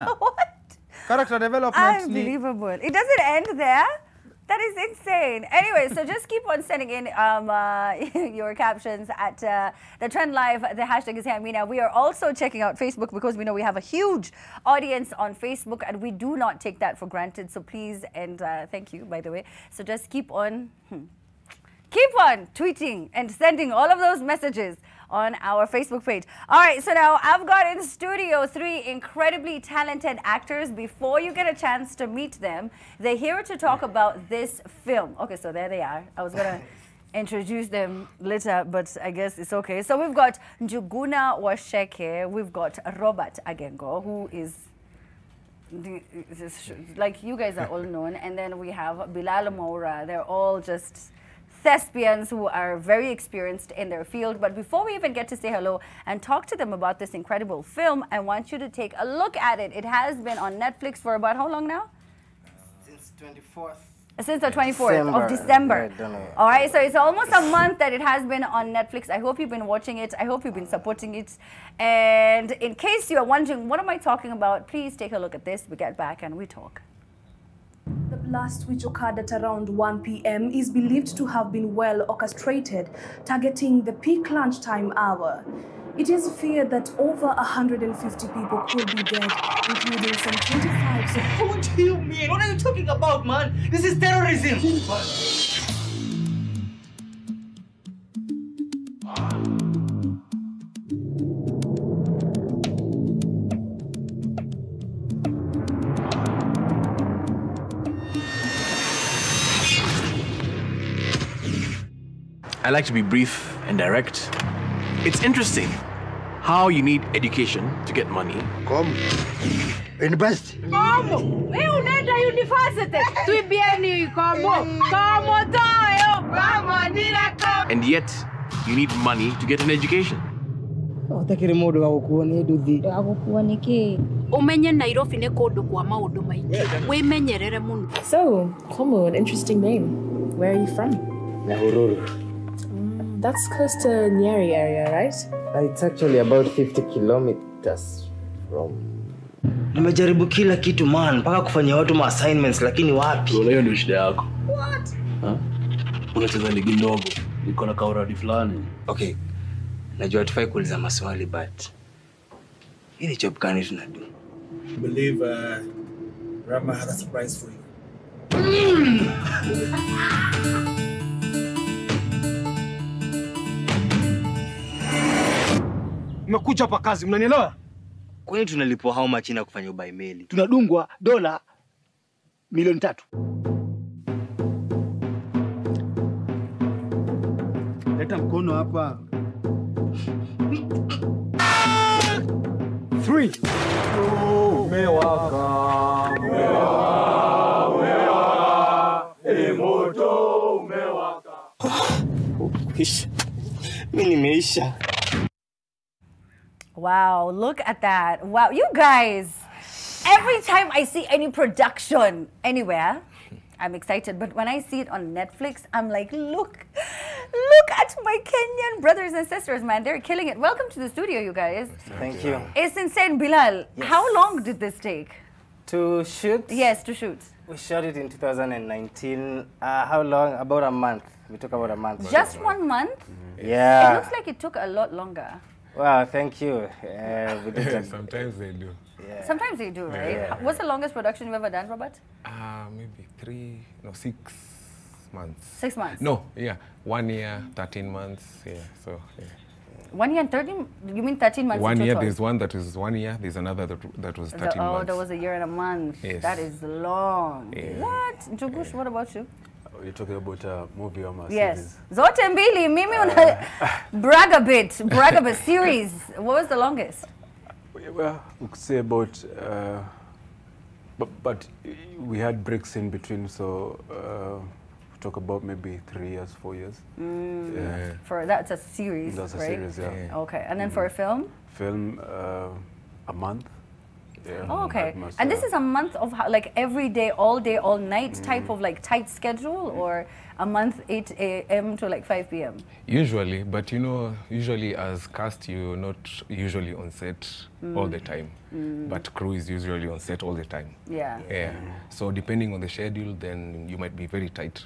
What? Character development. Unbelievable. It doesn't end there. That is insane. Anyway, so just keep on sending in your captions at the Trend Live. The hashtag is Hamina. We are also checking out Facebook because we know we have a huge audience on Facebook and we do not take that for granted. So please, and thank you, by the way. So just keep on tweeting and sending all of those messages on our Facebook page. All right, so now I've got in studio 3 incredibly talented actors. Before you get a chance to meet them, they're here to talk about this film. Okay, so there they are. I was gonna introduce them later, but I guess it's okay. So we've got Njuguna Washeke, we've got Robert Agengo, who is like you guys are all known, and then we have Bilal Moura. They're all just thespians who are very experienced in their field. But before we even get to say hello and talk to them about this incredible film, I want you to take a look at it. It has been on Netflix for about how long now? Since 24th. Since the 24th of December. All right, so it's almost a month that it has been on Netflix. I hope you've been watching it. I hope you've been supporting it. And in case you're wondering, what am I talking about? Please take a look at this. We get back and we talk. The blast, which occurred at around 1 p.m., is believed to have been well orchestrated, targeting the peak lunchtime hour. It is feared that over 150 people could be dead, including some 25. So what do you mean? What are you talking about, man? This is terrorism. I like to be brief and direct. It's interesting how you need education to get money. Come, invest. Come, we unaenda university. Tuibieni come tayo. And yet, you need money to get an education. Umenye Nairobi ne kodo kwa maundu maingi. Wimenyerere muno. So, Como, an interesting name. Where are you from? Nyahururu. That's close to Nyeri area, right? It's actually about 50 kilometers from... Nimejaribu kila kitu man, mpaka kufanya watu assignments lakini wapi? Hiyo ndio shida yako. What? Unacheza ligi ndogo, iko na kauradi fulani. Okay. Najua tufai kuuliza maswali but hii job gani tunadu? I believe Rama had a surprise for you. Nimekuja hapa kazi, mnanielewa? Kwani tunalipwa how much ina kufanya ubai meli? Tunadungwa dola milioni 3. Leta mkono hapa. 3. Umewaka. Moto umewaka. Mimi nimeisha. Wow, look at that. Wow, you guys, every time I see any production anywhere, I'm excited. But when I see it on Netflix, I'm like, look at my Kenyan brothers and sisters, man. They're killing it. Welcome to the studio, you guys. Thank you. It's insane. Bilal, yes. How long did this take? To shoot? Yes, to shoot. We shot it in 2019. How long? About a month. We took about a month. Just 1 month? Yeah. It looks like it took a lot longer. Well, thank you. We did Sometimes they do. Yeah. Sometimes they do, right? Yeah. What's the longest production you've ever done, Robert? Maybe 6 months. 6 months? No, yeah. 1 year, 13 months, yeah. So, yeah. 1 year and 13? You mean 13 months 1 in year, total? there's one that was 1 year, there's another that was 13 months. Oh, there was a year and a month. Yes. That is long. Yeah. What? Njugush, what about you? You're talking about a movie or a Yes. series? Zote mbili, mimi brag a bit, series. What was the longest? Well, we could say about, but we had breaks in between, so we talk about maybe 3 years, 4 years. Yeah. For that's a series, That's a right? series, yeah. Okay, and then for a film? Film, a month. Yeah. Oh, okay. At most, And this yeah. is a month of like every day, all night type of like tight schedule, or a month 8 a.m. to like 5 p.m. Usually, but you know, usually as cast, you're not usually on set all the time. But crew is usually on set all the time. Yeah. Yeah. So depending on the schedule, then you might be very tight.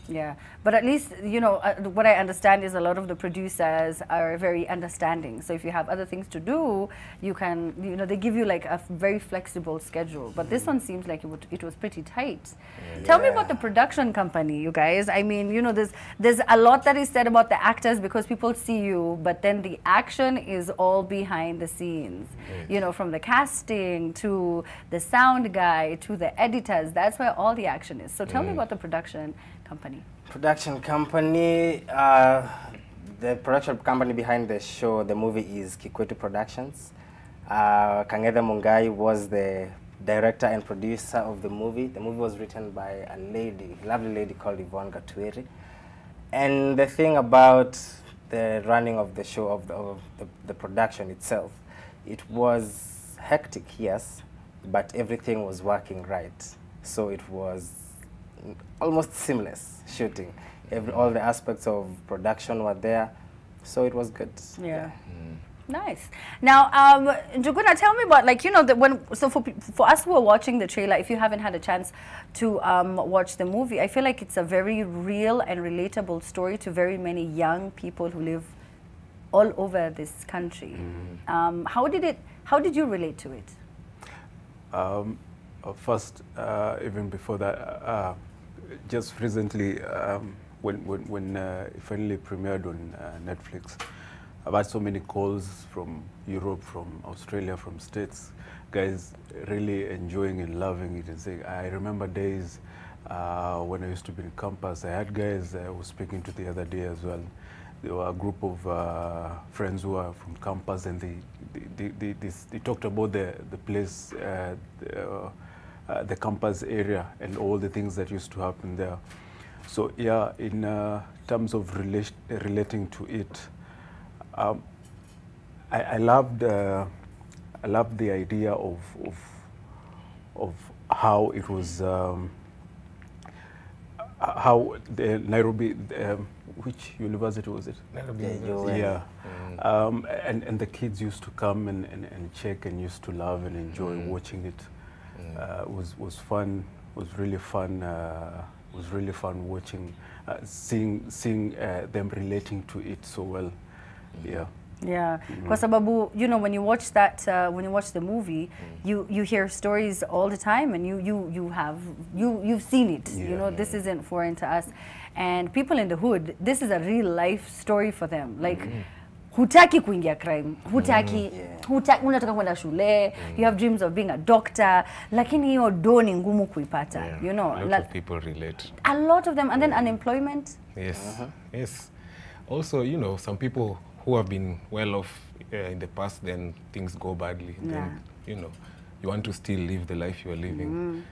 Yeah, but at least, you know, what I understand is a lot of the producers are very understanding. So if you have other things to do, you can, you know, they give you like a very flexible schedule. But this one seems like it was pretty tight. Tell me about the production company, you guys. I mean, you know, there's a lot that is said about the actors because people see you, but then the action is all behind the scenes. You know, from the casting to the sound guy to the editors, that's where all the action is. So tell me about the production company. Production company, the production company behind the show, the movie, is Kikwetu Productions. Kangeda Mungai was the director and producer of the movie. The movie was written by a lady, lovely lady called Yvonne Gatweri. And the thing about the running of the show, of the production itself, it was hectic, yes, but everything was working right. So it was almost seamless shooting. All the aspects of production were there, so it was good. Yeah. Nice. Now, Njuguna, tell me about, like, you know, for us who are watching the trailer, if you haven't had a chance to watch the movie, I feel like it's a very real and relatable story to very many young people who live all over this country. How did you relate to it? First, even before that, just recently, when it finally premiered on Netflix, I've had so many calls from Europe, from Australia, from States, guys really enjoying and loving it and saying, I remember days when I used to be in campus. I had guys I was speaking to the other day as well. There were a group of friends who are from campus, and they talked about the place, the campus area and all the things that used to happen there. So yeah, in terms of relating to it, I loved the idea of how it was, how the Nairobi, which university was it? Nairobi. Yeah. And the kids used to come and check and used to love and enjoy watching it. Was fun. Was really fun. Was really fun watching, seeing them relating to it so well. Yeah. Yeah, kwa sababu, you know, when you watch that, when you watch the movie, you hear stories all the time, and you've seen it. Yeah. You know, this isn't foreign to us, and people in the hood, this is a real life story for them. Like, hutaki kuingia crime, hutaki unataka kwenda shule, you have dreams of being a doctor, lakini hiyo do ni ngumu kuipata. You know, a lot of people relate. A lot of them, and then unemployment. Yes, yes. Also, you know, some people who have been well off in the past, then things go badly. Then, you know, you want to still live the life you are living.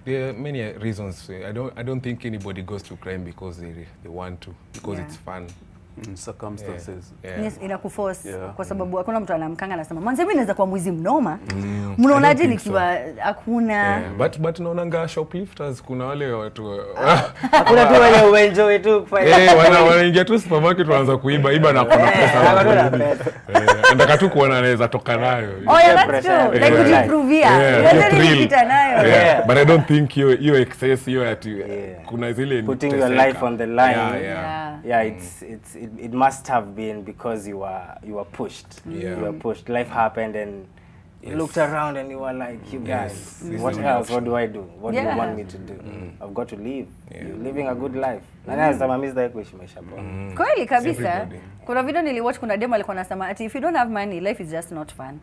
There are many reasons. I don't think anybody goes to crime because they want to, because it's fun. Circumstances. Yes, inakuforce kwa sababu hakuna mtu anamkanga anasema manze mimi naweza kuwa mwizi mnoma. Mnaonaje nikiwa hakuna? But naonanga shoplifters, kuna wale watu hakuna tu wale uenjoy tu kufanya. Wanaingia tu supermarket wanaanza kuiba na kuna pesa. Nataka tu kuona anaweza toka nayo. Oh yeah, that's true. Like kujiprovia. Unaweza nipita nayo. But I don't think you excess you ati kuna zile putting your life on the line. Yeah, it must have been because you were pushed. You were pushed. Life happened, and you looked around, and you were like, "You guys, what else? What do I do? What do you want me to do? I've got to live. You're living a good life." Kweli kabisa. Kuna video niliwatch, kuna demo alikuwa anasema ati if you don't have money, life is just not fun.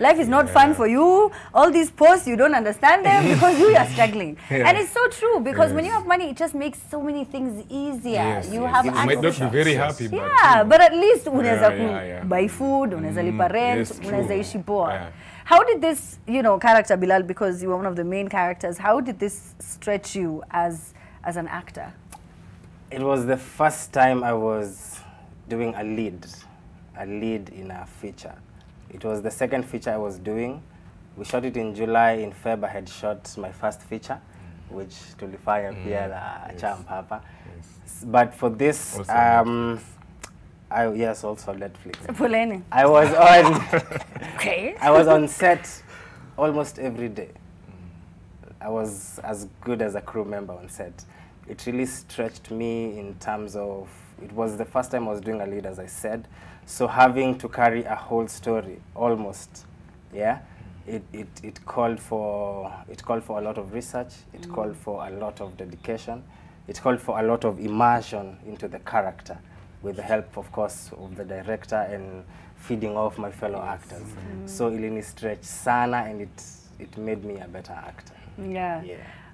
Life is not fun for you. All these posts, you don't understand them because you are struggling. And it's so true, because when you have money, it just makes so many things easier. You have access. You might not be very happy, but but at least unaweza buy food, unaweza lipa rent, unaweza ishi poa. How did this, you know, character Bilal, because you were one of the main characters, how did this stretch you as an actor? It was the first time I was doing a lead in a feature. It was the second feature I was doing. We shot it in July. In Feb, I had shot my first feature, which tulifanya pia la Champ hapa. But for this, also yes, also Netflix. Puleni. I was on. Okay. I was on set almost every day. I was as good as a crew member on set. It really stretched me in terms of, it was the first time I was doing a lead, as I said. So having to carry a whole story, almost, yeah, it called for a lot of research. It called for a lot of dedication. It called for a lot of immersion into the character, with the help, of course, of the director and feeding off my fellow actors. So ilini stretch sana, and it made me a better actor. Yeah.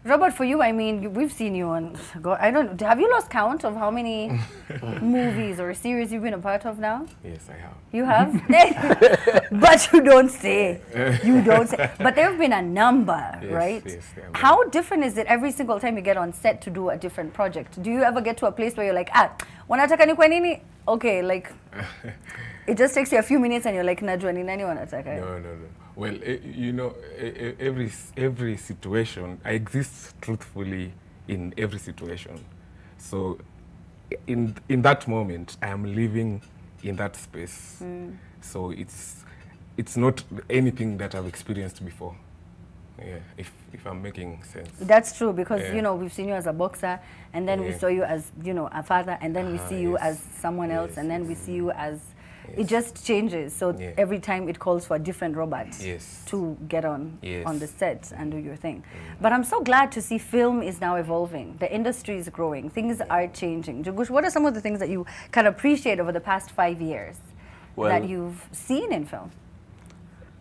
Robert, for you, I mean, we've seen you on, I don't, have you lost count of how many movies or series you've been a part of now? Yes, I have. You have? But you don't say. You don't say. But there have been a number, right? Yes, how different is it every single time you get on set to do a different project? Do you ever get to a place where you're like, wanataka ni kwa nini? Okay, like, it just takes you a few minutes and you're like, najua ni nani wanataka? No. Well, you know, every situation, I exist truthfully in every situation. So in that moment, I am living in that space. So it's not anything that I've experienced before. Yeah, if I'm making sense. That's true, because you know, we've seen you as a boxer, and then we saw you as, you know, a father, and then we see you as someone else, and then we see you as it just changes. So every time it calls for a different Robert to get on the set and do your thing. But I'm so glad to see film is now evolving. The industry is growing. Things are changing. Jugush, what are some of the things that you can appreciate over the past 5 years that you've seen in film?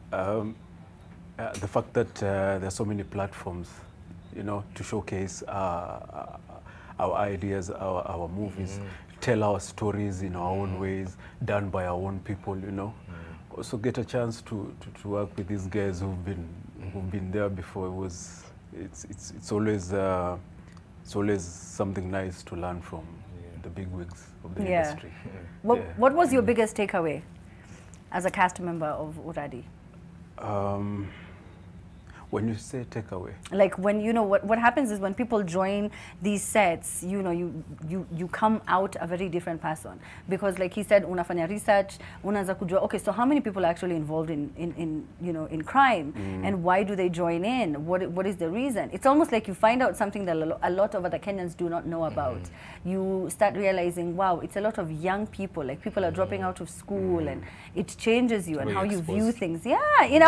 The fact that there are so many platforms, you know, to showcase our ideas, our movies, tell our stories in our own ways, done by our own people, you know. Also get a chance to work with these guys who've been there before. It's always something nice to learn from the bigwigs of the industry. What was your biggest takeaway as a cast member of Uradi? When you say takeaway, like when, you know, what happens is when people join these sets, you know, you come out a very different person, because like he said, unafanya research, unaanza kujua, okay, so how many people are actually involved in you know, in crime, and why do they join in? What is the reason? It's almost like you find out something that a lot of other Kenyans do not know about. You start realizing, wow, it's a lot of young people, like people are dropping out of school, and it changes you and how you view things. Yeah, it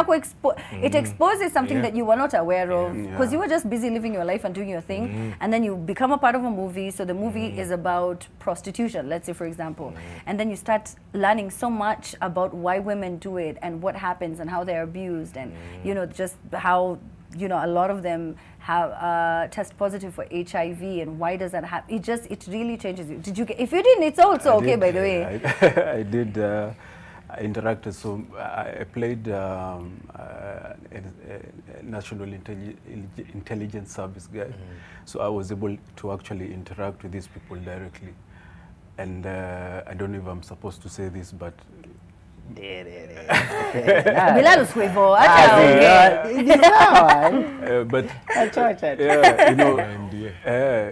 exposes something that you were not aware of, because you were just busy living your life and doing your thing, and then you become a part of a movie. So the movie is about prostitution, let's say, for example, and then you start learning so much about why women do it and what happens and how they're abused, and you know, just how, you know, a lot of them have test positive for HIV, and why does that happen? It really changes you. Did you get, if you didn't, it's also okay, by the way. I did. I interacted, so I played a National Intelligence Service guy, so I was able to actually interact with these people directly. And I don't know if I'm supposed to say this, but but you know,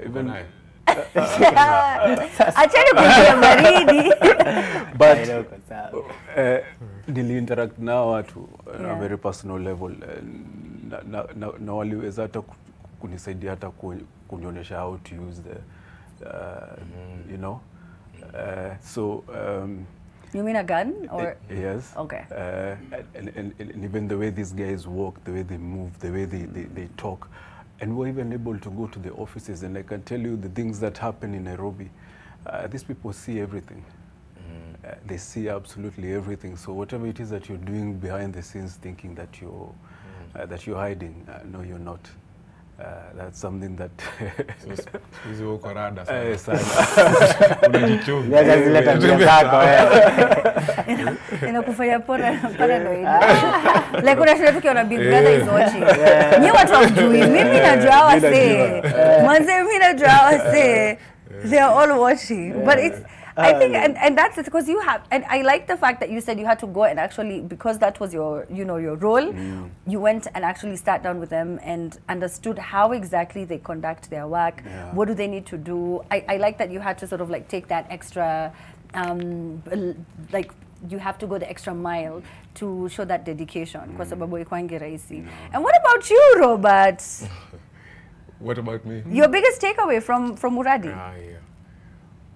even but nili-interact na watu on a very personal level, na waliweza hata kunisaidia hata kunionyesha how to use the you know, so you mean a gun or yes, okay, and even the way these guys walk, the way they move, the way they talk. And we're even able to go to the offices, and I can tell you the things that happen in Nairobi. These people see everything. They see absolutely everything. So whatever it is that you're doing behind the scenes, thinking that you're hiding, no, you're not. That's something that inakufanya paranoid. Like unashinda tukiona Big Brother is watching. Ni watu wajui, mimi najua wase. Manze mimi najua wase. They are all watching. But I think, and that's it, because you have, and I like the fact that you said you had to go and actually, because that was your, you know, your role, you went and actually sat down with them and understood how exactly they conduct their work, what do they need to do. I like that you had to sort of like take that extra, like, you have to go the extra mile to show that dedication. Kwa sababu haikuangi rahisi. And what about you, Robert? What about me? Your biggest takeaway from Uradi? Yeah.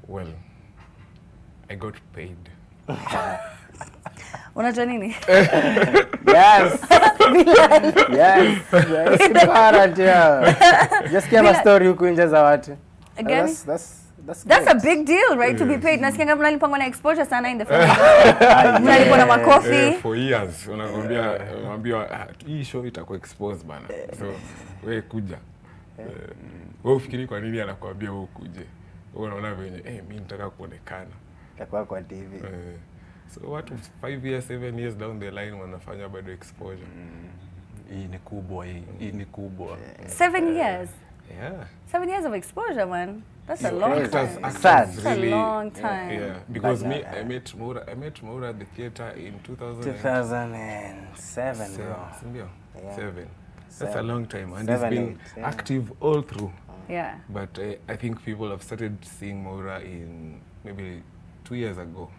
Well, I got paid. Unajua nini? Yes. Yes. Just give a story huku nje za watu. Again? That's a big deal, right? To be paid. Nasikia mnalipangwa na exposure sana in the film. Mnalipwa na makofi. For years, unaambia hii show itakuwa exposed bana. So wewe kuja. Wewe ufikiri kwa nini anakuambia wewe ukuje? Wewe unaona venye mimi nataka kuonekana. Itakuwa kwa TV. So watu 5 years, 7 years down the line wanafanya bado exposure. Hii ni kubwa hii. Hii ni kubwa. 7 years. Yeah. 7 years of exposure, man. That's a long time. That's really, a long time. Yeah, because I met Maura at the theater in 2007, bro. Yeah. 7. That's a long time, and it's been active all through. Yeah. But I think people have started seeing Maura in maybe 2 years ago.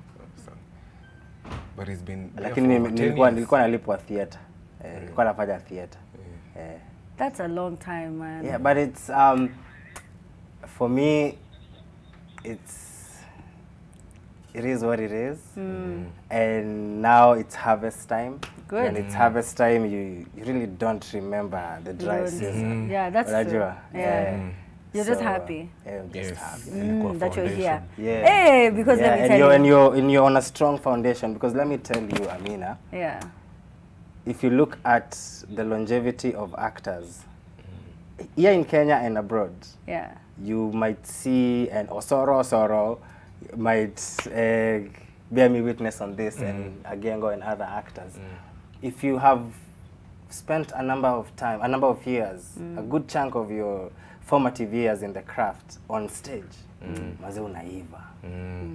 So. But it's been. Lakini nilikuwa nalipwa theater. Nilikuwa nafanya theater. That's a long time, man. Yeah, but it's for me, it is what it is. And now it's harvest time. Good. When it's harvest time, you really don't remember the dry season. Yeah, that's true. Yeah. You're just happy. Yeah, I'm just happy. That you're here. Yeah. Hey, because let me tell you. And you're on a strong foundation, because let me tell you, Amina. Yeah. If you look at the longevity of actors, here in Kenya and abroad, you might see an Osoro might bear me witness on this, and Agengo and other actors. If you have spent a number of years, a good chunk of your formative years in the craft on stage, maze unaiva.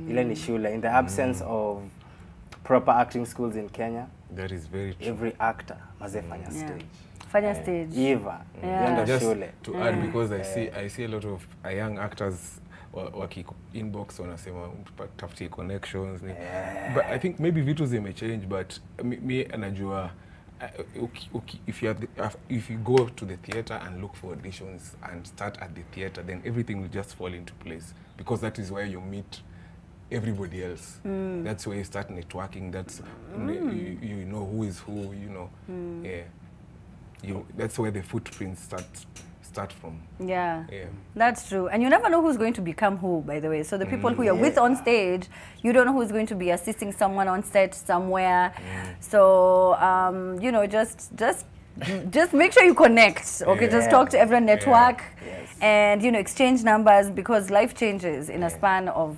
Ile ni shule. In the absence of proper acting schools in Kenya, that is very true. Every actor maze fanya stage. Fanya stage. Iva. Just to add, because I see a lot of young actors waki inbox wanasema tafutie connections. But I think maybe vitu zimechange, but me anajua if you go to the theater and look for auditions and start at the theater, then everything will just fall into place, because that is where you meet everybody else. That's where you start networking. That's you know who is who, you know. That's where the footprints start from. Yeah, that's true. And you never know who's going to become who, by the way. So the people who you're with on stage, you don't know who's going to be assisting someone on set somewhere. So you know, just make sure you connect. Okay, just talk to everyone, network, and you know, exchange numbers, because life changes in a span of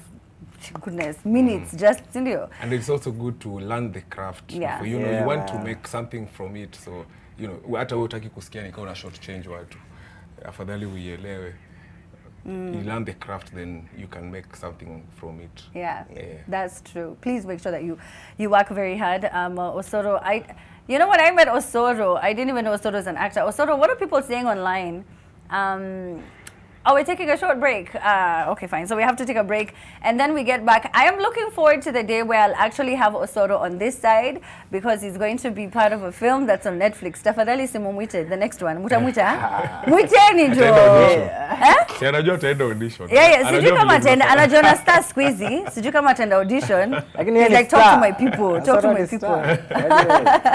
minutes, just you. And it's also good to learn the craft. You know, you want to make something from it. So you know, hata wewe utaki kusikia nikawa na short change watu. Afadhali uielewe. You learn the craft, then you can make something from it. Yeah, that's true. Please make sure that you work very hard. Osoro, you know, when I met Osoro, I didn't even know Osoro is an actor. Osoro, what are people saying online? Oh, we're taking a short break. Okay, fine. So we have to take a break, and then we get back. I am looking forward to the day where I'll actually have Osoro on this side, because he's going to be part of a film that's on Netflix. Tafadhali simumwite, the next one. Mutamwita? Mwiteni jo. Si anajua ataenda audition. Yeah, sijui kama ataenda. Anajua na star squeezy. Sijui kama ataenda audition. He's like, talk to my people. Talk to my people.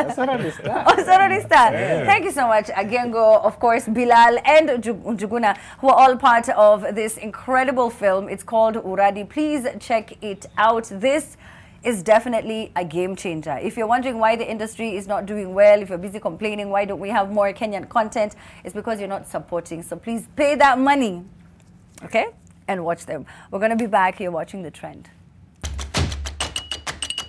Osoro the star. Thank you so much, Agengo, of course, Bilal, and Njuguna, who are all part of this incredible film. It's called Uradi. Please check it out. This is definitely a game changer. If you're wondering why the industry is not doing well, if you're busy complaining why don't we have more Kenyan content, it's because you're not supporting. So please pay that money, okay, and watch them. We're going to be back here watching The Trend.